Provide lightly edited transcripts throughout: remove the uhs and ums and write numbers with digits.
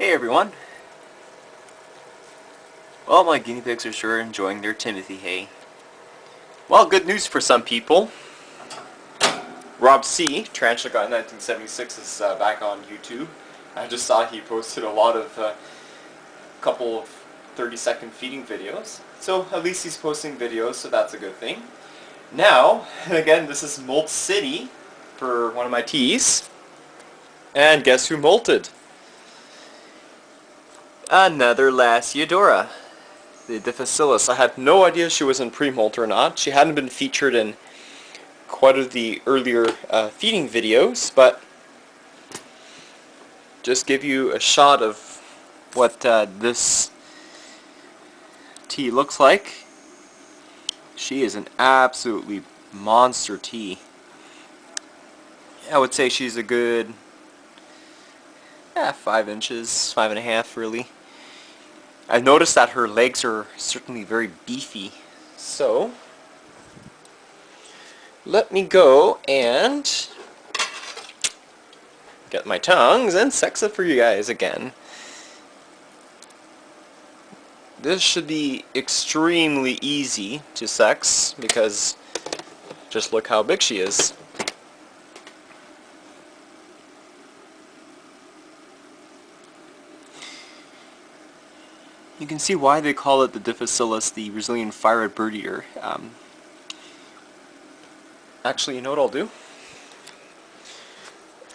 Hey everyone. Well, my guinea pigs are sure enjoying their Timothy hay. Well, good news for some people. Rob C, Tarantula Guy 1976, is back on YouTube. I just saw he posted a lot of couple of 30-second feeding videos. So at least he's posting videos, so that's a good thing. Now, again, this is Molt City for one of my teas. And guess who molted? Another Lasiodora, the difficilis. I had no idea she was in pre-molt or not. She hadn't been featured in quite a the earlier feeding videos, but just give you a shot of what this tea looks like. She is an absolutely monster tea. I would say she's a good 5 inches, 5.5 really. I've noticed that her legs are certainly very beefy. So, let me go and get my tongs and sex it for you guys again. This should be extremely easy to sex because just look how big she is. You can see why they call it the difficilis, the Brazilian fire-red bird eater. Actually, you know what I'll do?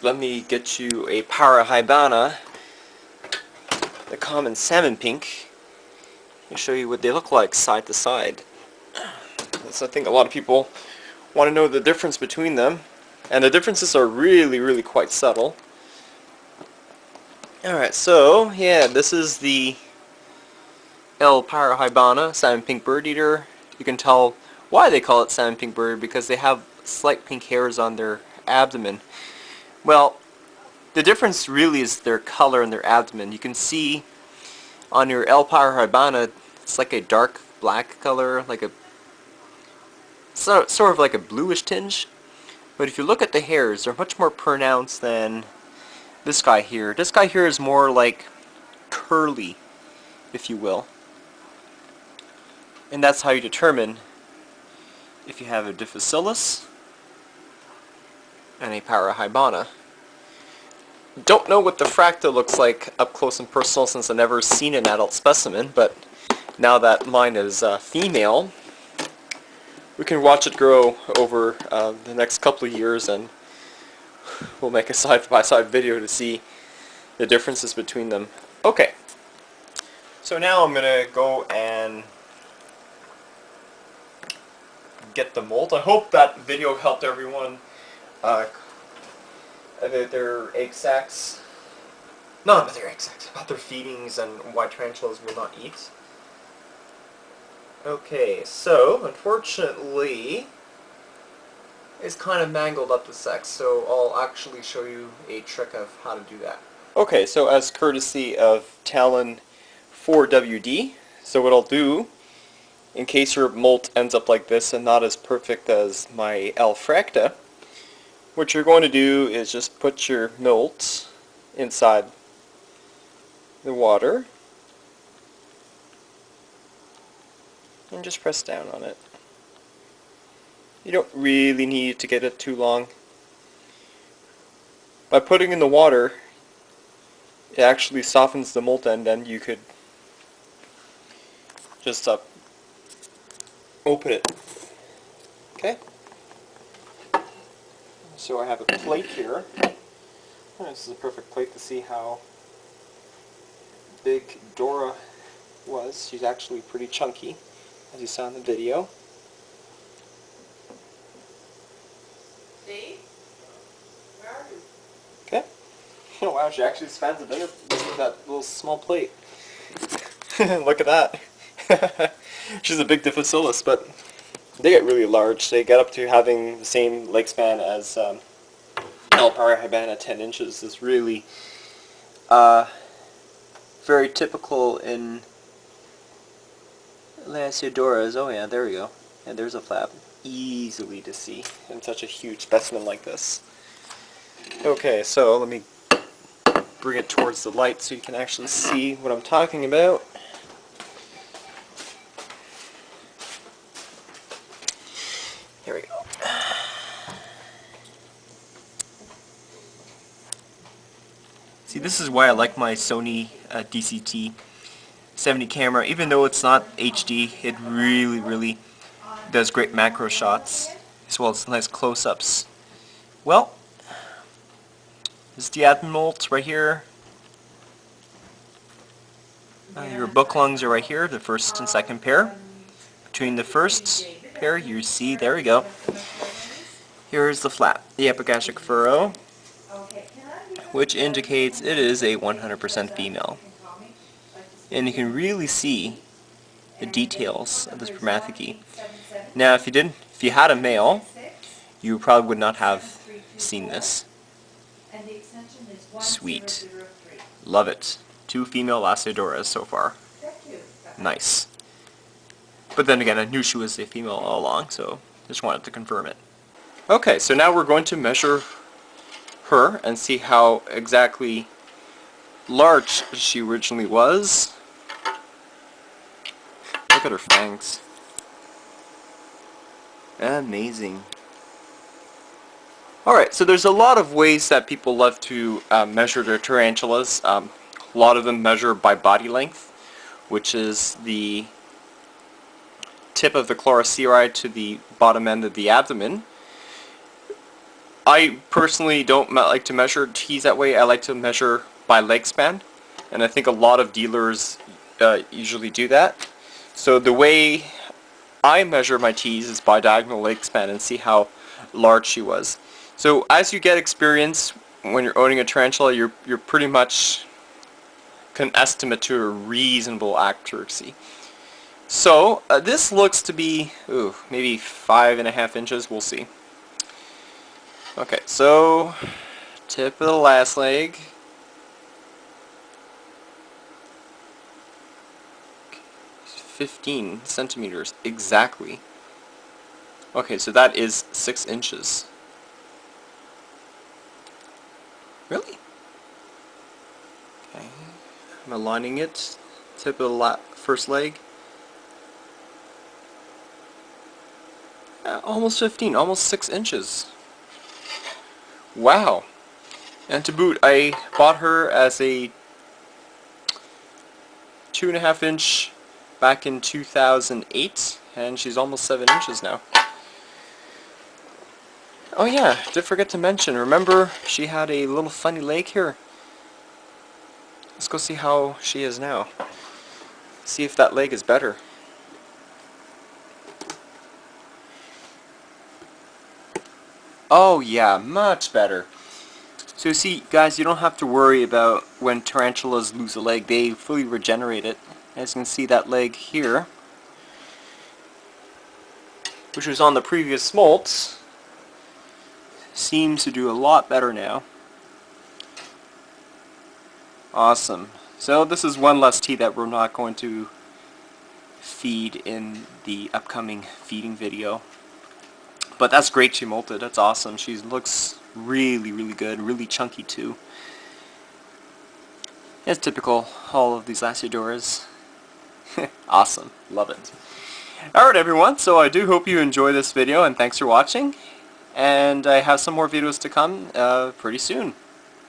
Let me get you a Parahybana, the common salmon pink, and show you what they look like side to side. So I think a lot of people want to know the difference between them, and the differences are really quite subtle. Alright, so yeah, this is the Parahybana, salmon pink bird eater. You can tell why they call it salmon pink bird because they have slight pink hairs on their abdomen. Well, the difference really is their color in their abdomen. You can see on your Parahybana, it's like a dark black color, like a sort of like a bluish tinge. But if you look at the hairs, they're much more pronounced than this guy here. This guy here is more like curly, if you will. And that's how you determine if you have a difficilis and a Parahybana. Don't know what the fracta looks like up close and personal since I've never seen an adult specimen, but now that mine is female, we can watch it grow over the next couple of years, and we'll make a side-by-side video to see the differences between them. Okay, so now I'm going to go and get the molt. I hope that video helped everyone about their egg sacs. Not about their egg sacs, about their feedings and why tarantulas will not eat. Okay, so unfortunately it's kind of mangled up the sex, so I'll actually show you a trick of how to do that. Okay, so as courtesy of Talon 4WD, so what I'll do, in case your molt ends up like this and not as perfect as my Fracta, what you're going to do is just put your molt inside the water and just press down on it. You don't really need to get it too long. By putting in the water, it actually softens the molt end, and you could just open it. Okay? So I have a plate here. This is a perfect plate to see how big Dora was. She's actually pretty chunky, as you saw in the video. See? Where are you? Okay. Oh wow, she actually spans a bigger with that little small plate. Look at that. She's a big difficilis, but they get really large. They get up to having the same leg span as Parahybana. 10 inches is really very typical in Lasiodoras. Oh yeah, there we go. And there's a flap. Easily to see in such a huge specimen like this. Okay, so let me bring it towards the light so you can actually see what I'm talking about. Here we go. See, this is why I like my Sony DCT 70 camera. Even though it's not HD, it really does great macro shots, as well as nice close-ups. Well, this is the abdomen molds right here. Your book lungs are right here, the first and second pair. Between the first pair, you see, there we go. Here's the flap, the epigastric furrow, which indicates it is a 100% female. And you can really see the details of the spermathecae. Now, if you had a male, you probably would not have seen this. Sweet. Love it. 2 female Lasiodoras so far. Nice. But then again, I knew she was a female all along, so just wanted to confirm it. Okay, so now we're going to measure her and see how exactly large she originally was. Look at her fangs. Amazing. Alright, so there's a lot of ways that people love to measure their tarantulas. A lot of them measure by body length, which is the tip of the chloroceri to the bottom end of the abdomen. I personally don't like to measure T's that way. I like to measure by leg span, and I think a lot of dealers usually do that. So the way I measure my T's is by diagonal leg span and see how large she was. So as you get experience when you're owning a tarantula, you're pretty much can estimate to a reasonable accuracy. So this looks to be maybe 5.5 inches. We'll see. Okay, so tip of the last leg. 15 centimeters exactly. Okay, so that is 6 inches. Really? Okay, I'm aligning it. Tip of the first leg. Almost 15, almost 6 inches. Wow. And to boot, I bought her as a 2.5 inch back in 2008, and she's almost 7 inches now. Oh yeah, did forget to mention, remember she had a little funny leg here? Let's go see how she is now. See if that leg is better. Oh yeah, much better. So you see, guys, you don't have to worry about when tarantulas lose a leg. They fully regenerate it. As you can see, that leg here, which was on the previous smolts, seems to do a lot better now. Awesome. So this is one less T that we're not going to feed in the upcoming feeding video. But that's great she molted. That's awesome. She looks really good, really chunky too. It's typical, all of these Lasiodoras. Awesome. Love it. Alright everyone, so I do hope you enjoy this video, and thanks for watching. And I have some more videos to come pretty soon.